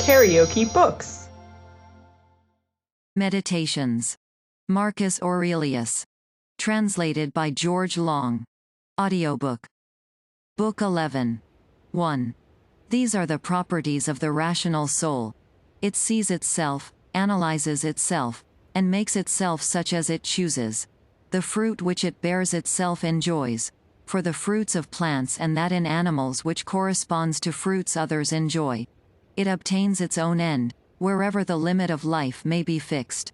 KaraokeBooks. Meditations. Marcus Aurelius. Translated by George Long. Audiobook. Book 11. 1. These are the properties of the rational soul. It sees itself, analyzes itself, and makes itself such as it chooses. The fruit which it bears itself enjoys, for the fruits of plants and that in animals which corresponds to fruits others enjoy. It obtains its own end, wherever the limit of life may be fixed.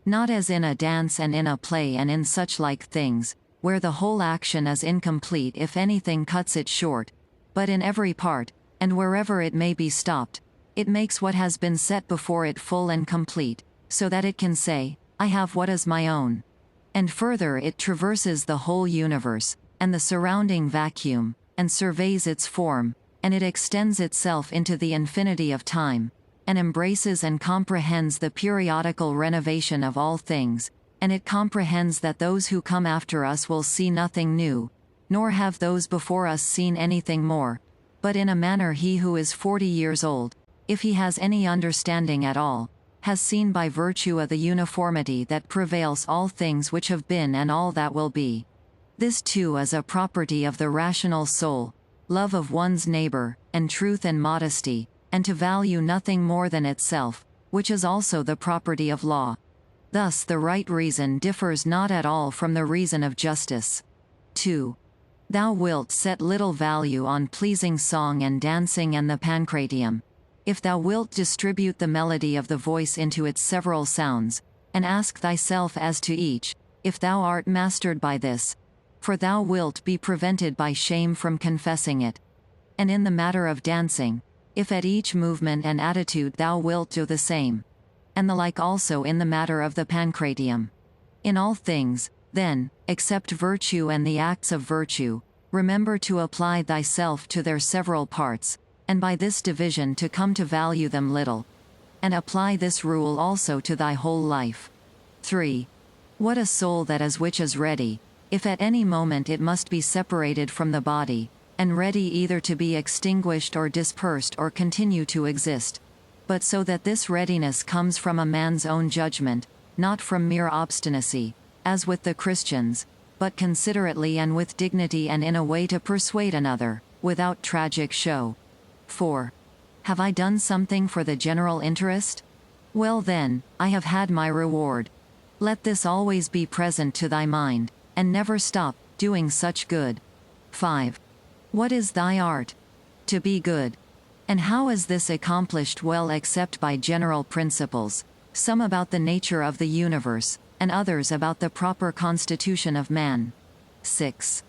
Not as in a dance and in a play and in such like things, where the whole action is incomplete if anything cuts it short, but in every part, and wherever it may be stopped, it makes what has been set before it full and complete, so that it can say, I have what is my own. And further it traverses the whole universe, and the surrounding vacuum, and surveys its form, and it extends itself into the infinity of time, and embraces and comprehends the periodical renovation of all things, and it comprehends that those who come after us will see nothing new, nor have those before us seen anything more, but in a manner he who is 40 years old, if he has any understanding at all, has seen by virtue of the uniformity that prevails all things which have been and all that will be. This too is a property of the rational soul, love of one's neighbor, and truth and modesty, and to value nothing more than itself, which is also the property of law. Thus the right reason differs not at all from the reason of justice. 2. Thou wilt set little value on pleasing song and dancing and the pancratium. If thou wilt distribute the melody of the voice into its several sounds, and ask thyself as to each, if thou art mastered by this, for thou wilt be prevented by shame from confessing it. And in the matter of dancing, if at each movement and attitude thou wilt do the same. And the like also in the matter of the pancratium. In all things, then, except virtue and the acts of virtue, remember to apply thyself to their several parts, and by this division to come to value them little. And apply this rule also to thy whole life. 3. What a soul that is which is ready, if at any moment it must be separated from the body, and ready either to be extinguished or dispersed or continue to exist, but so that this readiness comes from a man's own judgment, not from mere obstinacy, as with the Christians, but considerately and with dignity and in a way to persuade another, without tragic show. 4. Have I done something for the general interest? Well then, I have had my reward. Let this always be present to thy mind, and never stop doing such good. 5. What is thy art? To be good. And how is this accomplished well except by general principles, some about the nature of the universe, and others about the proper constitution of man? 6.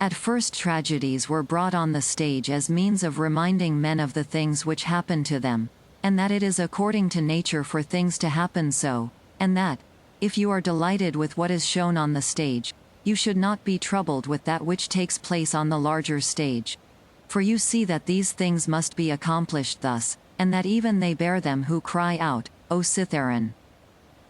At first tragedies were brought on the stage as means of reminding men of the things which happen to them, and that it is according to nature for things to happen so, and that, if you are delighted with what is shown on the stage, you should not be troubled with that which takes place on the larger stage. For you see that these things must be accomplished thus, and that even they bear them who cry out, O Cytheron.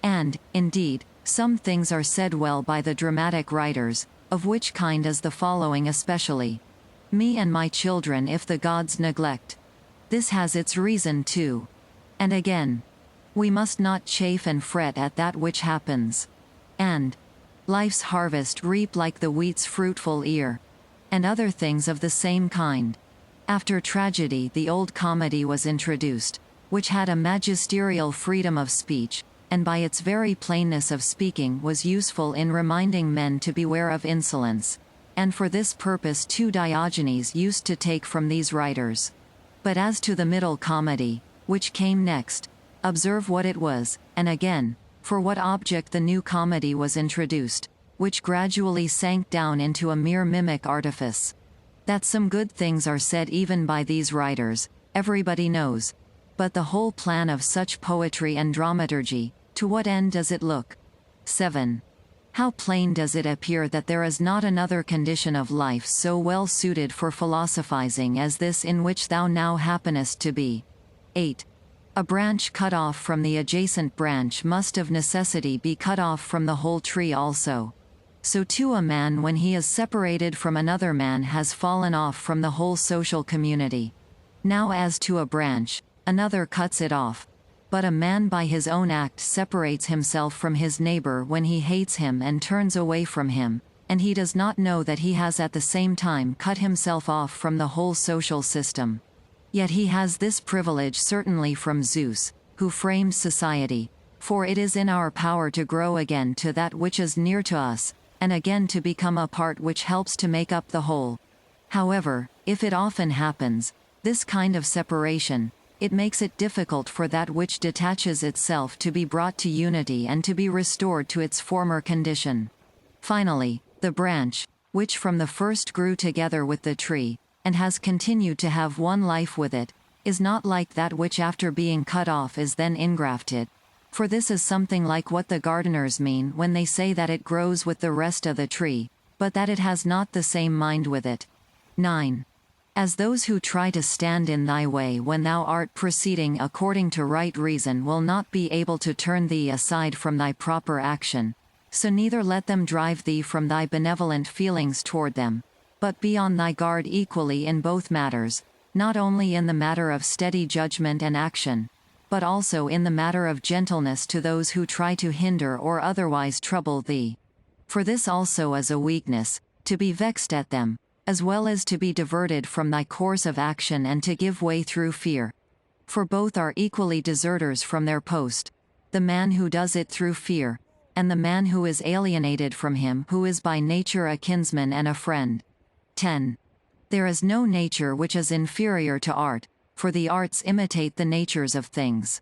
And, indeed, some things are said well by the dramatic writers, of which kind is the following especially. Me and my children if the gods neglect. This has its reason too. And again, we must not chafe and fret at that which happens. And, life's harvest reap like the wheat's fruitful ear. And other things of the same kind. After tragedy the old comedy was introduced, which had a magisterial freedom of speech, and by its very plainness of speaking was useful in reminding men to beware of insolence, and for this purpose too Diogenes used to take from these writers. But as to the middle comedy, which came next, observe what it was, and again, for what object the new comedy was introduced, which gradually sank down into a mere mimic artifice. That some good things are said even by these writers, everybody knows. But the whole plan of such poetry and dramaturgy, to what end does it look? 7. How plain does it appear that there is not another condition of life so well suited for philosophizing as this in which thou now happenest to be. 8. A branch cut off from the adjacent branch must of necessity be cut off from the whole tree also. So too a man when he is separated from another man has fallen off from the whole social community. Now as to a branch, another cuts it off. But a man by his own act separates himself from his neighbor when he hates him and turns away from him, and he does not know that he has at the same time cut himself off from the whole social system. Yet he has this privilege certainly from Zeus, who framed society, for it is in our power to grow again to that which is near to us, and again to become a part which helps to make up the whole. However, if it often happens, this kind of separation, it makes it difficult for that which detaches itself to be brought to unity and to be restored to its former condition. Finally, the branch, which from the first grew together with the tree, and has continued to have one life with it, is not like that which after being cut off is then ingrafted. For this is something like what the gardeners mean when they say that it grows with the rest of the tree, but that it has not the same mind with it. 9. As those who try to stand in thy way when thou art proceeding according to right reason will not be able to turn thee aside from thy proper action, so neither let them drive thee from thy benevolent feelings toward them, but be on thy guard equally in both matters, not only in the matter of steady judgment and action, but also in the matter of gentleness to those who try to hinder or otherwise trouble thee. For this also is a weakness, to be vexed at them, as well as to be diverted from thy course of action and to give way through fear. For both are equally deserters from their post, the man who does it through fear, and the man who is alienated from him who is by nature a kinsman and a friend. 10. There is no nature which is inferior to art, for the arts imitate the natures of things.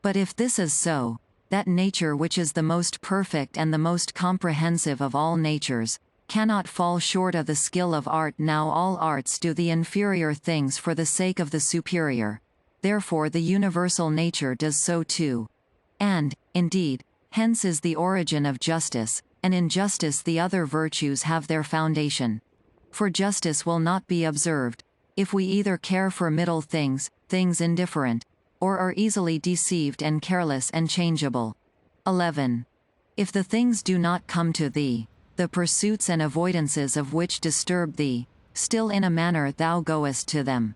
But if this is so, that nature which is the most perfect and the most comprehensive of all natures, cannot fall short of the skill of art. Now all arts do the inferior things for the sake of the superior, therefore the universal nature does so too. And, indeed, hence is the origin of justice, and in justice the other virtues have their foundation. For justice will not be observed, if we either care for middle things, things indifferent, or are easily deceived and careless and changeable. 11. If the things do not come to thee, the pursuits and avoidances of which disturb thee, still in a manner thou goest to them.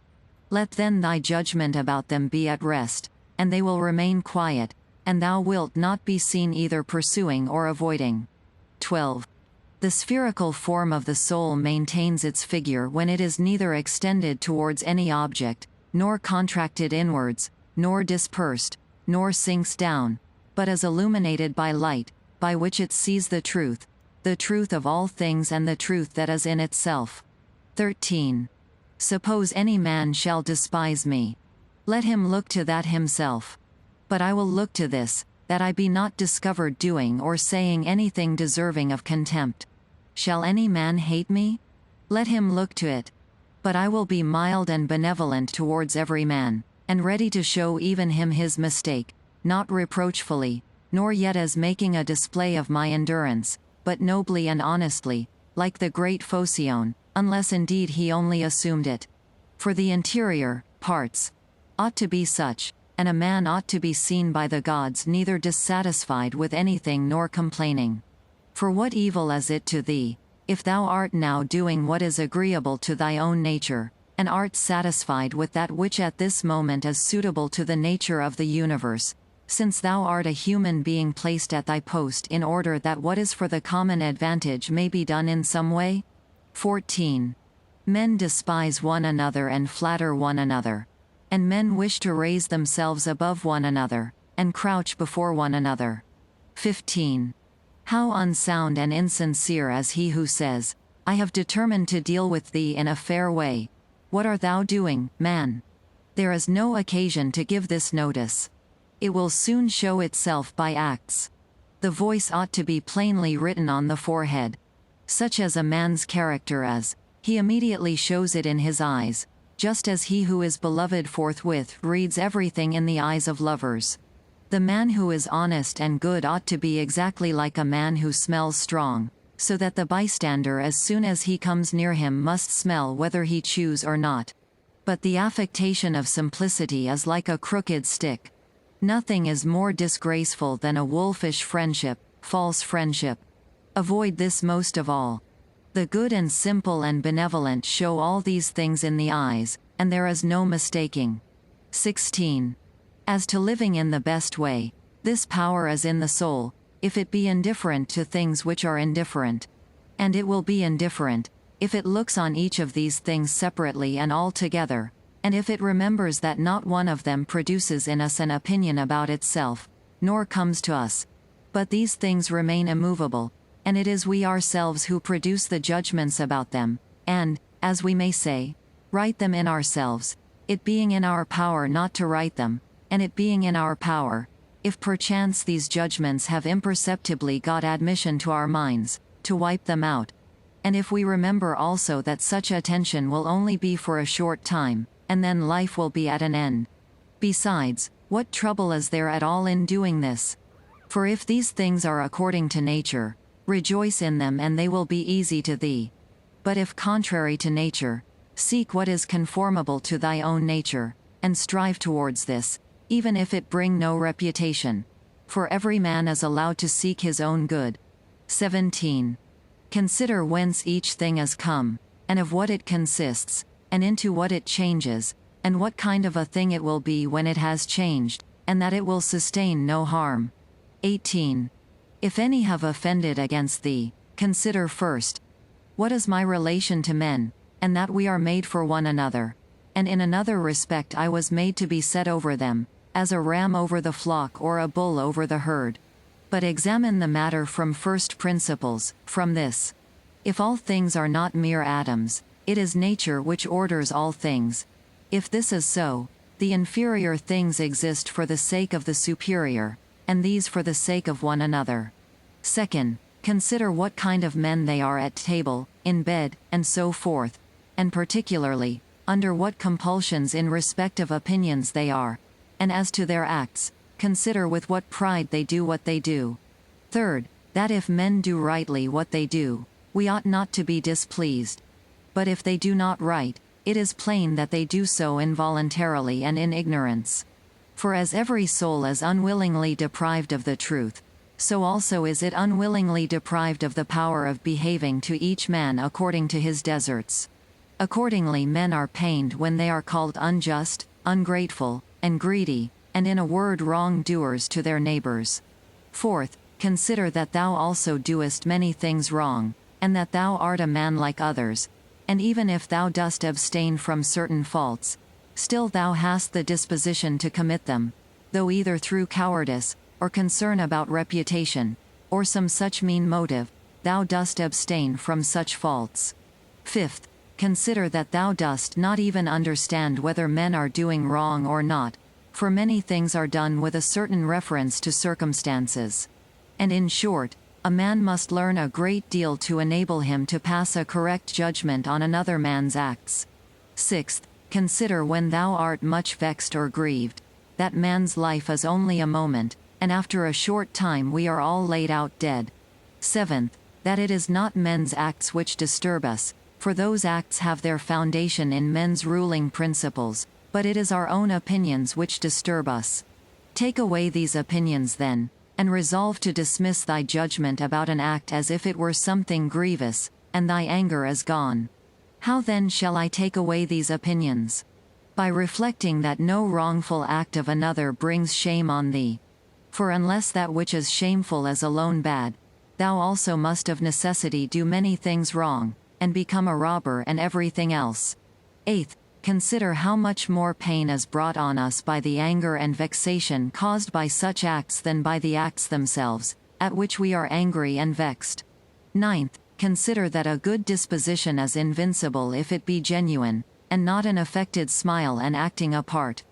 Let then thy judgment about them be at rest, and they will remain quiet, and thou wilt not be seen either pursuing or avoiding. 12. The spherical form of the soul maintains its figure when it is neither extended towards any object, nor contracted inwards, nor dispersed, nor sinks down, but is illuminated by light, by which it sees the truth of all things and the truth that is in itself. 13. Suppose any man shall despise me. Let him look to that himself. But I will look to this, that I be not discovered doing or saying anything deserving of contempt. Shall any man hate me? Let him look to it. But I will be mild and benevolent towards every man, and ready to show even him his mistake, not reproachfully, nor yet as making a display of my endurance, but nobly and honestly, like the great Phocion, unless indeed he only assumed it. For the interior parts ought to be such, and a man ought to be seen by the gods neither dissatisfied with anything nor complaining. For what evil is it to thee, if thou art now doing what is agreeable to thy own nature, and art satisfied with that which at this moment is suitable to the nature of the universe, since thou art a human being placed at thy post in order that what is for the common advantage may be done in some way? 14. Men despise one another and flatter one another. And men wish to raise themselves above one another, and crouch before one another. 15. How unsound and insincere is he who says, I have determined to deal with thee in a fair way. What art thou doing, man? There is no occasion to give this notice. It will soon show itself by acts. The voice ought to be plainly written on the forehead. Such as a man's character is, he immediately shows it in his eyes, just as he who is beloved forthwith reads everything in the eyes of lovers. The man who is honest and good ought to be exactly like a man who smells strong, so that the bystander as soon as he comes near him must smell whether he choose or not. But the affectation of simplicity is like a crooked stick. Nothing is more disgraceful than a wolfish friendship, false friendship. Avoid this most of all. The good and simple and benevolent show all these things in the eyes, and there is no mistaking. 16. As to living in the best way, this power is in the soul, if it be indifferent to things which are indifferent. And it will be indifferent, if it looks on each of these things separately and all together, and if it remembers that not one of them produces in us an opinion about itself, nor comes to us. But these things remain immovable, and it is we ourselves who produce the judgments about them, and, as we may say, write them in ourselves, it being in our power not to write them, and it being in our power, if perchance these judgments have imperceptibly got admission to our minds, to wipe them out. And if we remember also that such attention will only be for a short time, and then life will be at an end. Besides, what trouble is there at all in doing this? For if these things are according to nature, rejoice in them and they will be easy to thee. But if contrary to nature, seek what is conformable to thy own nature, and strive towards this, even if it bring no reputation. For every man is allowed to seek his own good. 17. Consider whence each thing is come, and of what it consists, and into what it changes, and what kind of a thing it will be when it has changed, and that it will sustain no harm. 18. If any have offended against thee, consider first, what is my relation to men, and that we are made for one another. And in another respect I was made to be set over them, as a ram over the flock or a bull over the herd. But examine the matter from first principles, from this. If all things are not mere atoms, it is nature which orders all things. If this is so, the inferior things exist for the sake of the superior, and these for the sake of one another. Second, consider what kind of men they are at table, in bed, and so forth, and particularly, under what compulsions in respect of opinions they are, and as to their acts, consider with what pride they do what they do. Third, that if men do rightly what they do, we ought not to be displeased. But if they do not right, it is plain that they do so involuntarily and in ignorance. For as every soul is unwillingly deprived of the truth, so also is it unwillingly deprived of the power of behaving to each man according to his deserts. Accordingly men are pained when they are called unjust, ungrateful, and greedy, and in a word wrong-doers to their neighbors. Fourth, consider that thou also doest many things wrong, and that thou art a man like others, and even if thou dost abstain from certain faults, still thou hast the disposition to commit them, though either through cowardice, or concern about reputation, or some such mean motive, thou dost abstain from such faults. Fifth, consider that thou dost not even understand whether men are doing wrong or not, for many things are done with a certain reference to circumstances. And in short, a man must learn a great deal to enable him to pass a correct judgment on another man's acts. Sixth, consider when thou art much vexed or grieved, that man's life is only a moment, and after a short time we are all laid out dead. Seventh, that it is not men's acts which disturb us, for those acts have their foundation in men's ruling principles, but it is our own opinions which disturb us. Take away these opinions then, and resolve to dismiss thy judgment about an act as if it were something grievous, and thy anger is gone. How then shall I take away these opinions? By reflecting that no wrongful act of another brings shame on thee. For unless that which is shameful is alone bad, thou also must of necessity do many things wrong, and become a robber and everything else. Eighth, consider how much more pain is brought on us by the anger and vexation caused by such acts than by the acts themselves, at which we are angry and vexed. Ninth, consider that a good disposition is invincible if it be genuine, and not an affected smile and acting a part.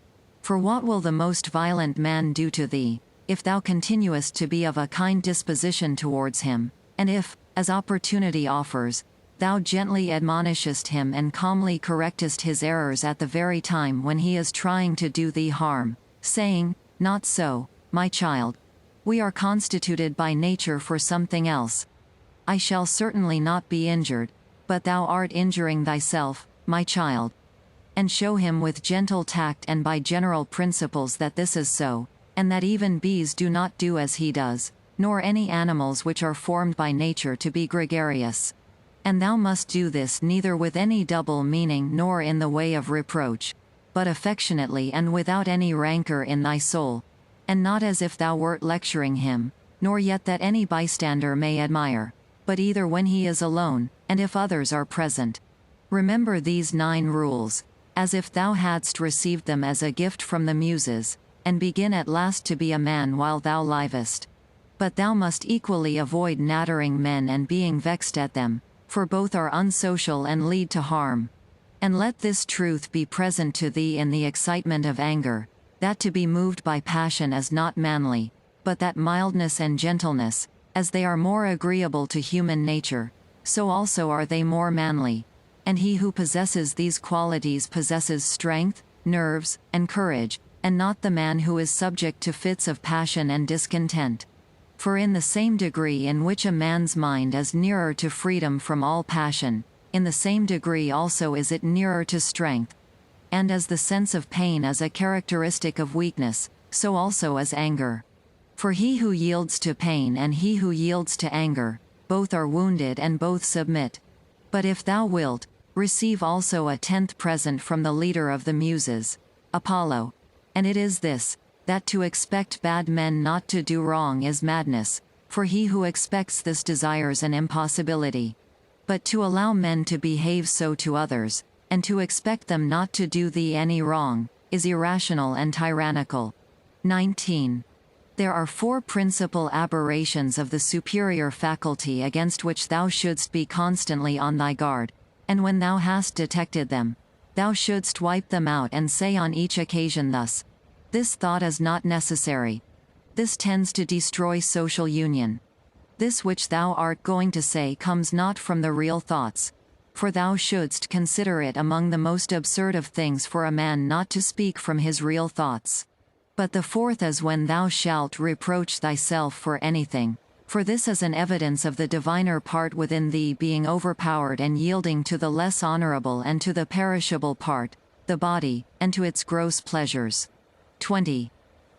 For what will the most violent man do to thee, if thou continuest to be of a kind disposition towards him, and if, as opportunity offers, thou gently admonishest him and calmly correctest his errors at the very time when he is trying to do thee harm, saying, "Not so, my child. We are constituted by nature for something else. I shall certainly not be injured, but thou art injuring thyself, my child." And show him with gentle tact and by general principles that this is so, and that even bees do not do as he does, nor any animals which are formed by nature to be gregarious. And thou must do this neither with any double meaning nor in the way of reproach. but affectionately and without any rancor in thy soul, and not as if thou wert lecturing him, nor yet that any bystander may admire, but either when he is alone, and if others are present. Remember these 9 rules, as if thou hadst received them as a gift from the Muses, and begin at last to be a man while thou livest. But thou must equally avoid nattering men and being vexed at them, for both are unsocial and lead to harm. And let this truth be present to thee in the excitement of anger, that to be moved by passion is not manly, but that mildness and gentleness, as they are more agreeable to human nature, so also are they more manly. And he who possesses these qualities possesses strength, nerves, and courage, and not the man who is subject to fits of passion and discontent. For in the same degree in which a man's mind is nearer to freedom from all passion, in the same degree also is it nearer to strength. And as the sense of pain is a characteristic of weakness, so also is anger. For he who yields to pain and he who yields to anger, both are wounded and both submit. But if thou wilt, receive also a 10th present from the leader of the Muses, Apollo. And it is this, that to expect bad men not to do wrong is madness, for he who expects this desires an impossibility. But to allow men to behave so to others, and to expect them not to do thee any wrong, is irrational and tyrannical. 19. There are 4 principal aberrations of the superior faculty against which thou shouldst be constantly on thy guard, and when thou hast detected them, thou shouldst wipe them out and say on each occasion thus: this thought is not necessary. This tends to destroy social union. This which thou art going to say comes not from the real thoughts. For thou shouldst consider it among the most absurd of things for a man not to speak from his real thoughts. But the 4th is when thou shalt reproach thyself for anything, for this is an evidence of the diviner part within thee being overpowered and yielding to the less honorable and to the perishable part, the body, and to its gross pleasures. 20.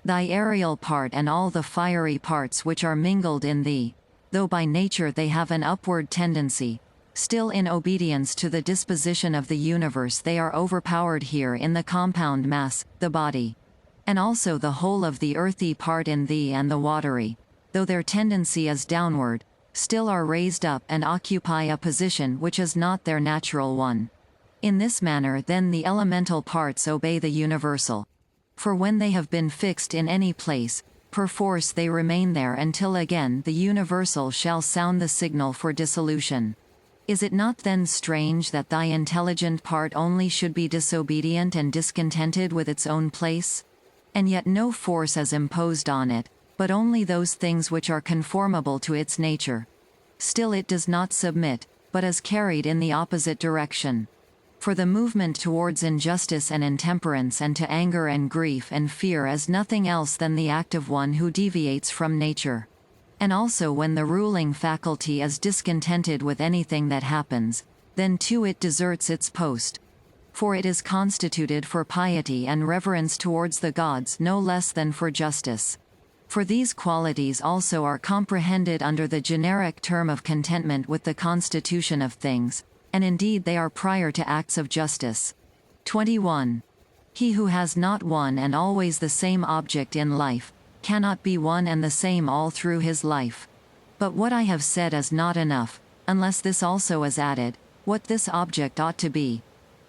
Thy aerial part and all the fiery parts which are mingled in thee, though by nature they have an upward tendency, still in obedience to the disposition of the universe they are overpowered here in the compound mass, the body. And also the whole of the earthy part in thee and the watery, though their tendency is downward, still are raised up and occupy a position which is not their natural one. In this manner then the elemental parts obey the universal. For when they have been fixed in any place, perforce they remain there until again the universal shall sound the signal for dissolution. Is it not then strange that thy intelligent part only should be disobedient and discontented with its own place? And yet no force is imposed on it, but only those things which are conformable to its nature. Still it does not submit, but is carried in the opposite direction. For the movement towards injustice and intemperance and to anger and grief and fear is nothing else than the act of one who deviates from nature. And also when the ruling faculty is discontented with anything that happens, then too it deserts its post. For it is constituted for piety and reverence towards the gods no less than for justice. For these qualities also are comprehended under the generic term of contentment with the constitution of things, and indeed they are prior to acts of justice. 21. He who has not one and always the same object in life, cannot be one and the same all through his life. But what I have said is not enough, unless this also is added, what this object ought to be.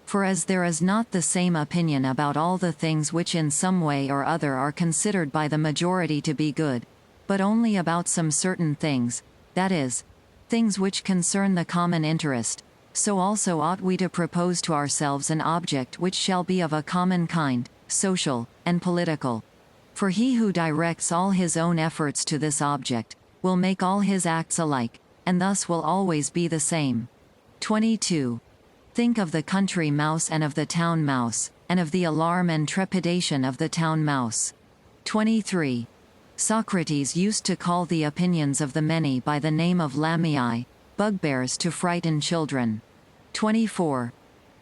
For as there is not the same opinion about all the things which in some way or other are considered by the majority to be good, but only about some certain things, that is, things which concern the common interest, so also ought we to propose to ourselves an object which shall be of a common kind, social, and political. For he who directs all his own efforts to this object, will make all his acts alike, and thus will always be the same. 22. Think of the country mouse and of the town mouse, and of the alarm and trepidation of the town mouse. 23. Socrates used to call the opinions of the many by the name of lamiae, bugbears to frighten children. 24.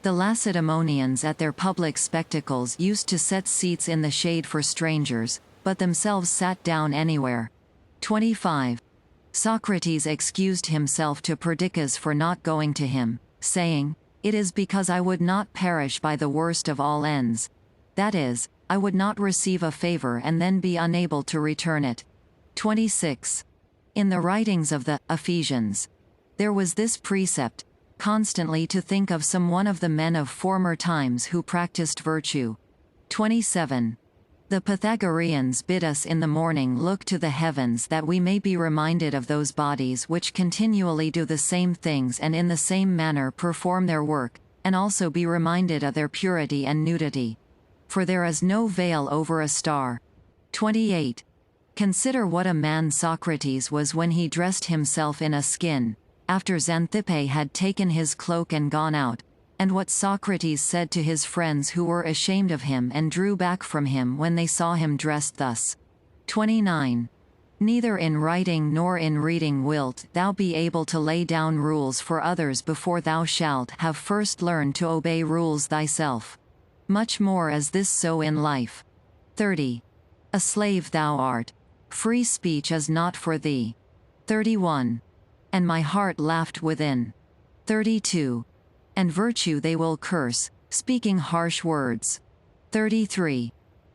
The Lacedaemonians at their public spectacles used to set seats in the shade for strangers, but themselves sat down anywhere. 25. Socrates excused himself to Perdiccas for not going to him, saying, It is because I would not perish by the worst of all ends. That is, I would not receive a favor and then be unable to return it. 26. In the writings of the Ephesians, there was this precept, constantly to think of some one of the men of former times who practiced virtue. 27. The Pythagoreans bid us in the morning look to the heavens that we may be reminded of those bodies which continually do the same things and in the same manner perform their work, and also be reminded of their purity and nudity. For there is no veil over a star. 28. Consider what a man Socrates was when he dressed himself in a skin, after Xanthippe had taken his cloak and gone out, and what Socrates said to his friends who were ashamed of him and drew back from him when they saw him dressed thus. 29. Neither in writing nor in reading wilt thou be able to lay down rules for others before thou shalt have first learned to obey rules thyself. Much more is this so in life. 30. A slave thou art. Free speech is not for thee. 31. And my heart laughed within. 32. And virtue they will curse, speaking harsh words. 33.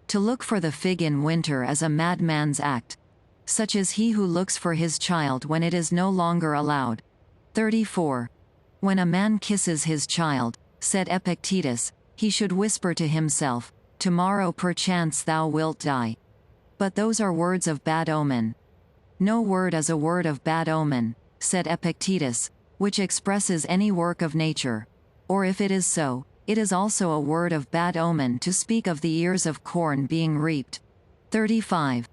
To look for the fig in winter is a madman's act. Such is he who looks for his child when it is no longer allowed. 34. When a man kisses his child, said Epictetus, he should whisper to himself, tomorrow perchance thou wilt die. But those are words of bad omen. No word is a word of bad omen, said Epictetus, which expresses any work of nature. Or if it is so, it is also a word of bad omen to speak of the ears of corn being reaped. 35.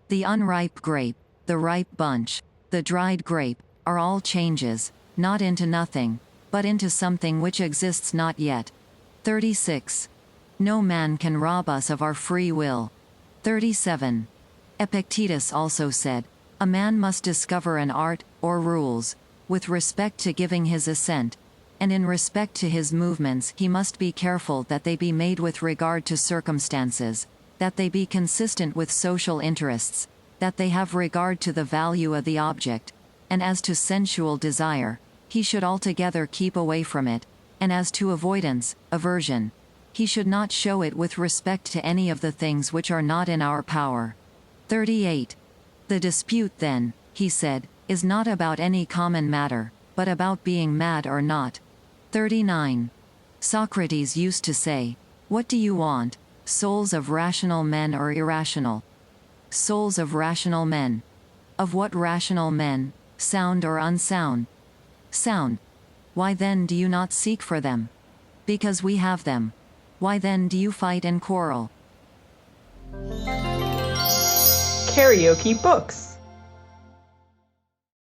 The unripe grape, the ripe bunch, the dried grape, are all changes, not into nothing, but into something which exists not yet. 36. No man can rob us of our free will. 37. Epictetus also said, a man must discover an art, or rules, with respect to giving his assent, and in respect to his movements he must be careful that they be made with regard to circumstances, that they be consistent with social interests, that they have regard to the value of the object, and as to sensual desire, he should altogether keep away from it, and as to avoidance, aversion, he should not show it with respect to any of the things which are not in our power. 38. The dispute then, he said, is not about any common matter, but about being mad or not. 39. Socrates used to say, what do you want, souls of rational men or irrational? Souls of rational men. Of what rational men, sound or unsound? Sound. Why then do you not seek for them? Because we have them. Why then do you fight and quarrel? KaraokeBooks.